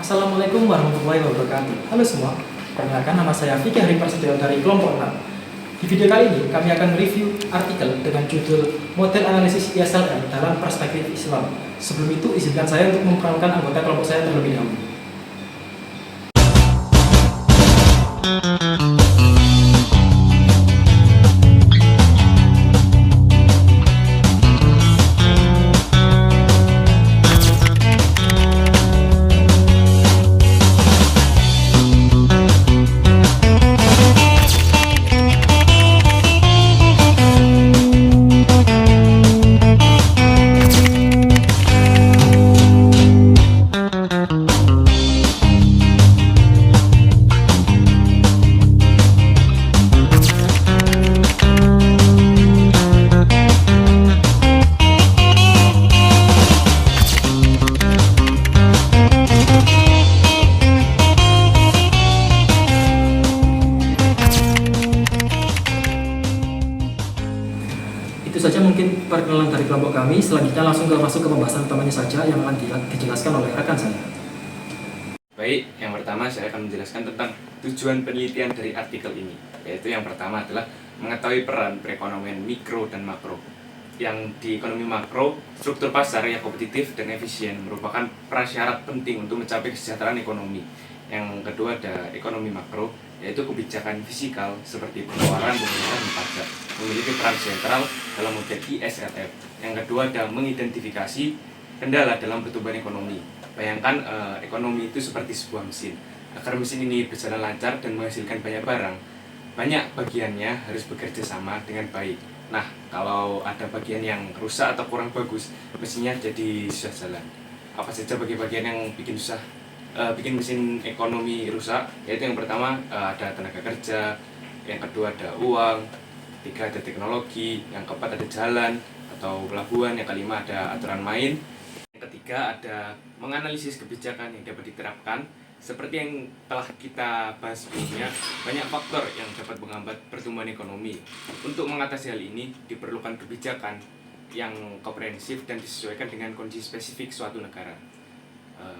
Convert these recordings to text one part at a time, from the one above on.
Assalamualaikum warahmatullahi wabarakatuh. Halo semua, perkenalkan nama saya Fikri Hari Prasetyo dari kelompok 6. Di video kali ini kami akan mereview artikel dengan judul Model Analisis ISLM dalam Perspektif Islam. Sebelum itu izinkan saya untuk memperkenalkan anggota kelompok saya terlebih dahulu. Itu saja mungkin perkenalan dari kelompok kami. Selanjutnya langsung masuk ke pembahasan utamanya saja yang akan dijelaskan oleh rekan saya. Baik, yang pertama saya akan menjelaskan tentang tujuan penelitian dari artikel ini. Yaitu yang pertama adalah mengetahui peran perekonomian mikro dan makro. Yang di ekonomi makro, struktur pasar yang kompetitif dan efisien merupakan prasyarat penting untuk mencapai kesejahteraan ekonomi. Yang kedua ada ekonomi makro, yaitu kebijakan fiskal seperti pengeluaran, pemerintahan, dan pajak memiliki peran sentral dalam model ISLM. Yang kedua ada mengidentifikasi kendala dalam pertumbuhan ekonomi. Bayangkan ekonomi itu seperti sebuah mesin. Agar mesin ini berjalan lancar dan menghasilkan banyak barang, banyak bagiannya harus bekerja sama dengan baik. Nah, kalau ada bagian yang rusak atau kurang bagus, mesinnya jadi susah jalan. Apa saja bagian-bagian yang bikin mesin ekonomi rusak? Yaitu yang pertama ada tenaga kerja, yang kedua ada uang, ketiga ada teknologi, yang keempat ada jalan atau pelabuhan, yang kelima ada aturan main, yang ketiga ada menganalisis kebijakan yang dapat diterapkan. Seperti yang telah kita bahas sebelumnya, banyak faktor yang dapat menghambat pertumbuhan ekonomi. Untuk mengatasi hal ini, diperlukan kebijakan yang komprehensif dan disesuaikan dengan kondisi spesifik suatu negara.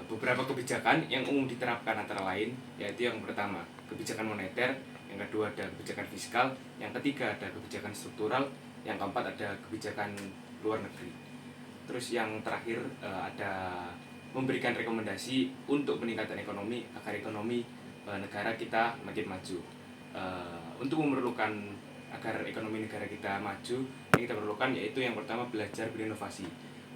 Beberapa kebijakan yang umum diterapkan antara lain, yaitu yang pertama, kebijakan moneter, yang kedua ada kebijakan fiskal, yang ketiga ada kebijakan struktural, yang keempat ada kebijakan luar negeri. Terus yang terakhir ada memberikan rekomendasi untuk peningkatan ekonomi agar ekonomi negara kita makin maju. Untuk memerlukan agar ekonomi negara kita maju, yang kita perlukan yaitu yang pertama belajar berinovasi.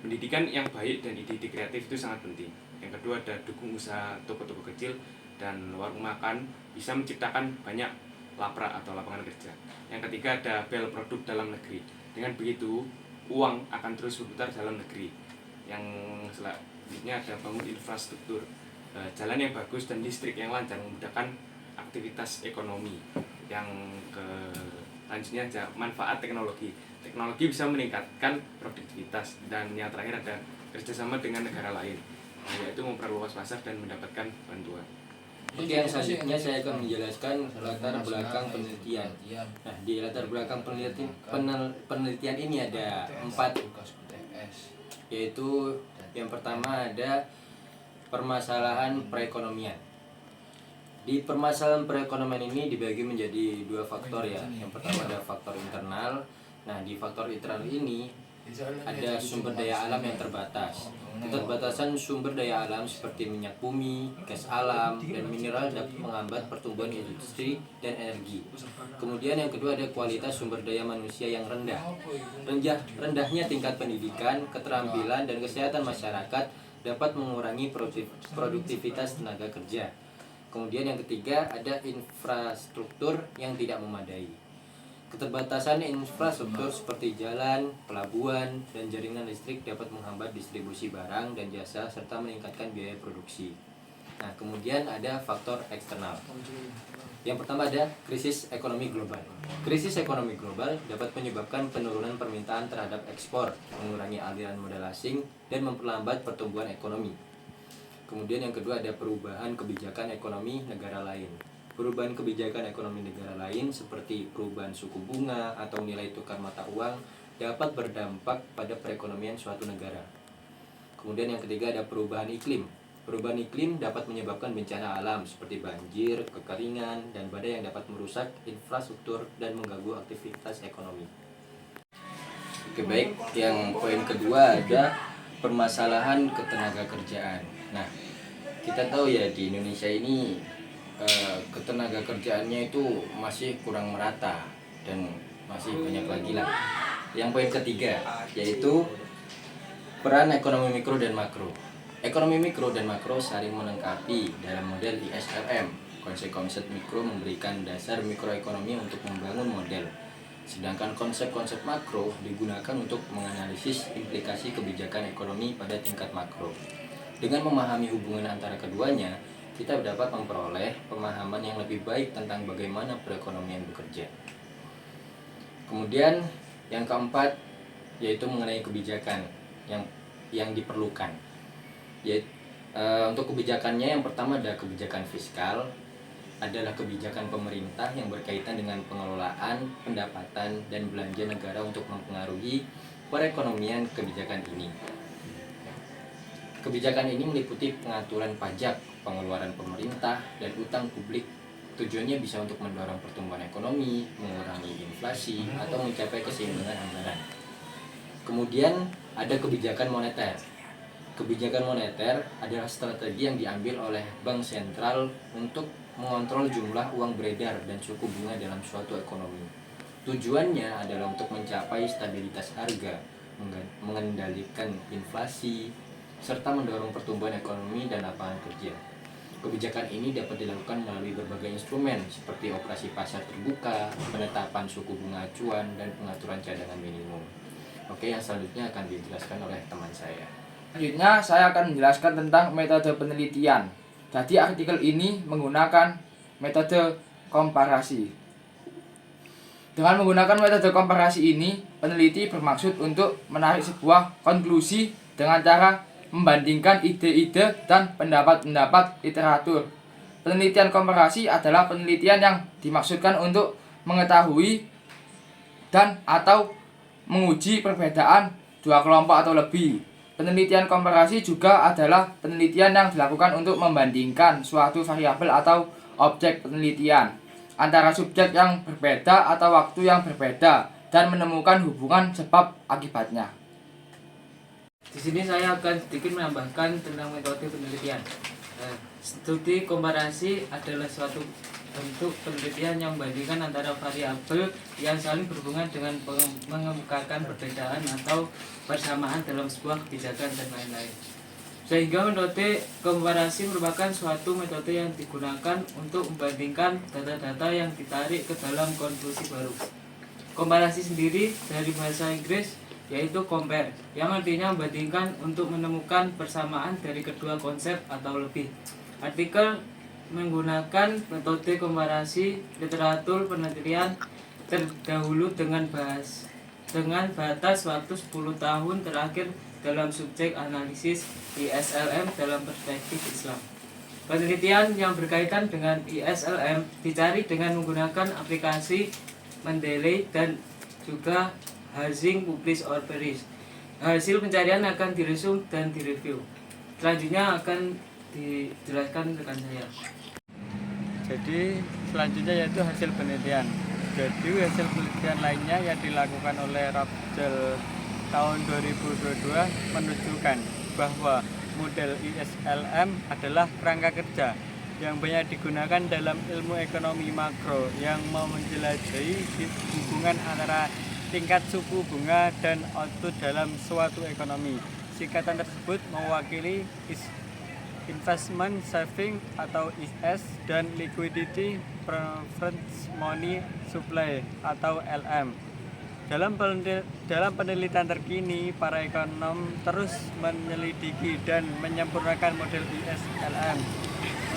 Pendidikan yang baik dan ide-ide kreatif itu sangat penting. Yang kedua ada dukung usaha toko-toko kecil dan warung makan, bisa menciptakan banyak laprak atau lapangan kerja. Yang ketiga ada bel produk dalam negeri. Dengan begitu uang akan terus berputar dalam negeri. Yang selanjutnya ada bangun infrastruktur, jalan yang bagus dan listrik yang lancar memudahkan aktivitas ekonomi. Yang selanjutnya ada manfaat teknologi. Teknologi bisa meningkatkan produktivitas. Dan yang terakhir ada kerjasama dengan negara lain, yaitu memperluas pasar dan mendapatkan bantuan. Oke, yang selanjutnya saya akan menjelaskan latar belakang penelitian. Nah, di latar belakang penelitian ini ada 4, yaitu yang pertama ada permasalahan perekonomian. Di permasalahan perekonomian ini dibagi menjadi 2 faktor ya. Yang pertama ada faktor internal. Nah, di faktor internal ini ada sumber daya alam yang terbatas. Keterbatasan sumber daya alam seperti minyak bumi, gas alam, dan mineral dapat menghambat pertumbuhan industri dan energi. Kemudian yang kedua ada kualitas sumber daya manusia yang rendah. Rendahnya tingkat pendidikan, keterampilan, dan kesehatan masyarakat dapat mengurangi produktivitas tenaga kerja. Kemudian yang ketiga ada infrastruktur yang tidak memadai. Keterbatasan infrastruktur seperti jalan, pelabuhan, dan jaringan listrik dapat menghambat distribusi barang dan jasa serta meningkatkan biaya produksi. Nah, kemudian ada faktor eksternal. Yang pertama ada krisis ekonomi global. Krisis ekonomi global dapat menyebabkan penurunan permintaan terhadap ekspor, mengurangi aliran modal asing, dan memperlambat pertumbuhan ekonomi. Kemudian yang kedua ada perubahan kebijakan ekonomi negara lain. Perubahan kebijakan ekonomi negara lain seperti perubahan suku bunga atau nilai tukar mata uang dapat berdampak pada perekonomian suatu negara. Kemudian yang ketiga ada perubahan iklim. Perubahan iklim dapat menyebabkan bencana alam seperti banjir, kekeringan, dan badai yang dapat merusak infrastruktur dan mengganggu aktivitas ekonomi. Oke, baik, yang poin kedua ada permasalahan ketenaga kerjaan. Nah, kita tahu ya di Indonesia ini ketenaga kerjaannya itu masih kurang merata dan masih banyak lagi lah. Yang poin ketiga yaitu peran ekonomi mikro dan makro. Ekonomi mikro dan makro saling melengkapi dalam model ISLM. Konsep-konsep mikro memberikan dasar mikroekonomi untuk membangun model, sedangkan konsep-konsep makro digunakan untuk menganalisis implikasi kebijakan ekonomi pada tingkat makro. Dengan memahami hubungan antara keduanya, kita dapat memperoleh pemahaman yang lebih baik tentang bagaimana perekonomian bekerja. Kemudian yang keempat yaitu mengenai kebijakan yang diperlukan. Untuk kebijakannya, yang pertama ada kebijakan fiskal, adalah kebijakan pemerintah yang berkaitan dengan pengelolaan, pendapatan, dan belanja negara untuk mempengaruhi perekonomian kebijakan ini. Kebijakan ini meliputi pengaturan pajak, pengeluaran pemerintah, dan utang publik. Tujuannya bisa untuk mendorong pertumbuhan ekonomi, mengurangi inflasi, atau mencapai keseimbangan anggaran. Kemudian ada kebijakan moneter. Kebijakan moneter adalah strategi yang diambil oleh bank sentral untuk mengontrol jumlah uang beredar dan suku bunga dalam suatu ekonomi. Tujuannya adalah untuk mencapai stabilitas harga, mengendalikan inflasi, serta mendorong pertumbuhan ekonomi dan lapangan kerja. Kebijakan ini dapat dilakukan melalui berbagai instrumen seperti operasi pasar terbuka, penetapan suku bunga acuan, dan pengaturan cadangan minimum. Oke, yang selanjutnya akan dijelaskan oleh teman saya. Selanjutnya saya akan menjelaskan tentang metode penelitian. Jadi artikel ini menggunakan metode komparasi. Dengan menggunakan metode komparasi ini, peneliti bermaksud untuk menarik sebuah konklusi dengan cara membandingkan ide-ide dan pendapat-pendapat literatur. Penelitian komparasi adalah penelitian yang dimaksudkan untuk mengetahui dan atau menguji perbedaan dua kelompok atau lebih. Penelitian komparasi juga adalah penelitian yang dilakukan untuk membandingkan suatu variabel atau objek penelitian antara subjek yang berbeda atau waktu yang berbeda dan menemukan hubungan sebab akibatnya. Di sini saya akan sedikit menambahkan tentang metode penelitian. Studi komparasi adalah suatu bentuk penelitian yang membandingkan antara variabel yang saling berhubungan dengan mengemukakan perbedaan atau persamaan dalam sebuah kebijakan dan lain-lain. Sehingga metode komparasi merupakan suatu metode yang digunakan untuk membandingkan data-data yang ditarik ke dalam konklusi baru. Komparasi sendiri dari bahasa Inggris yaitu compare, yang artinya membandingkan untuk menemukan persamaan dari kedua konsep atau lebih. Artikel menggunakan metode komparasi literatur penelitian terdahulu dengan batas waktu 10 tahun terakhir dalam subjek analisis ISLM dalam perspektif Islam. Penelitian yang berkaitan dengan ISLM dicari dengan menggunakan aplikasi Mendeley dan juga Hazing, Publish, or Perish. Hasil pencarian akan diresum dan direview. Selanjutnya akan dijelaskan rekan saya. Jadi selanjutnya yaitu hasil penelitian. Jadi hasil penelitian lainnya yang dilakukan oleh Rabjal tahun 2022 menunjukkan bahwa model ISLM adalah kerangka kerja yang banyak digunakan dalam ilmu ekonomi makro yang mau menjelajahi hubungan antara tingkat suku bunga dan output dalam suatu ekonomi. Singkatan tersebut mewakili Investment Saving atau IS dan Liquidity Preference Money Supply atau LM. Dalam penelitian terkini, para ekonom terus menyelidiki dan menyempurnakan model ISLM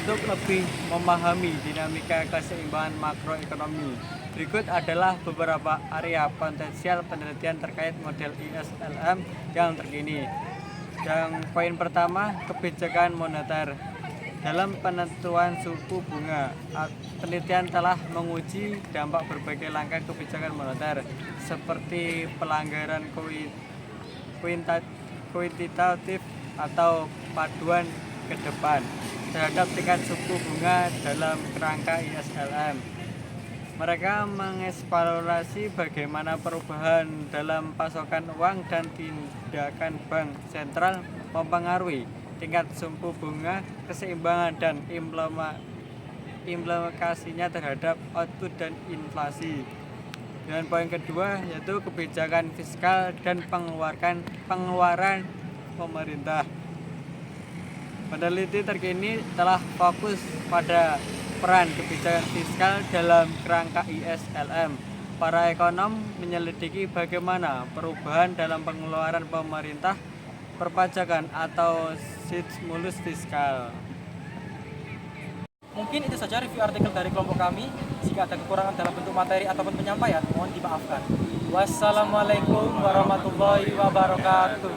untuk lebih memahami dinamika keseimbangan makroekonomi. Berikut adalah beberapa area potensial penelitian terkait model ISLM yang terkini. Yang poin pertama, kebijakan moneter. Dalam penentuan suku bunga, penelitian telah menguji dampak berbagai langkah kebijakan moneter seperti pelanggaran kuantitatif atau paduan ke depan terhadap tingkat suku bunga dalam kerangka ISLM. Mereka mengeksplorasi bagaimana perubahan dalam pasokan uang dan tindakan bank sentral mempengaruhi tingkat suku bunga, keseimbangan dan implikasinya terhadap output dan inflasi. Dan poin kedua yaitu kebijakan fiskal dan pengeluaran pemerintah. Peneliti terkini telah fokus pada peran kebijakan fiskal dalam kerangka ISLM. Para ekonom menyelidiki bagaimana perubahan dalam pengeluaran pemerintah, perpajakan atau stimulus fiskal. Mungkin itu saja review artikel dari kelompok kami. Jika ada kekurangan dalam bentuk materi ataupun penyampaian, mohon dimaafkan. Wassalamualaikum warahmatullahi wabarakatuh.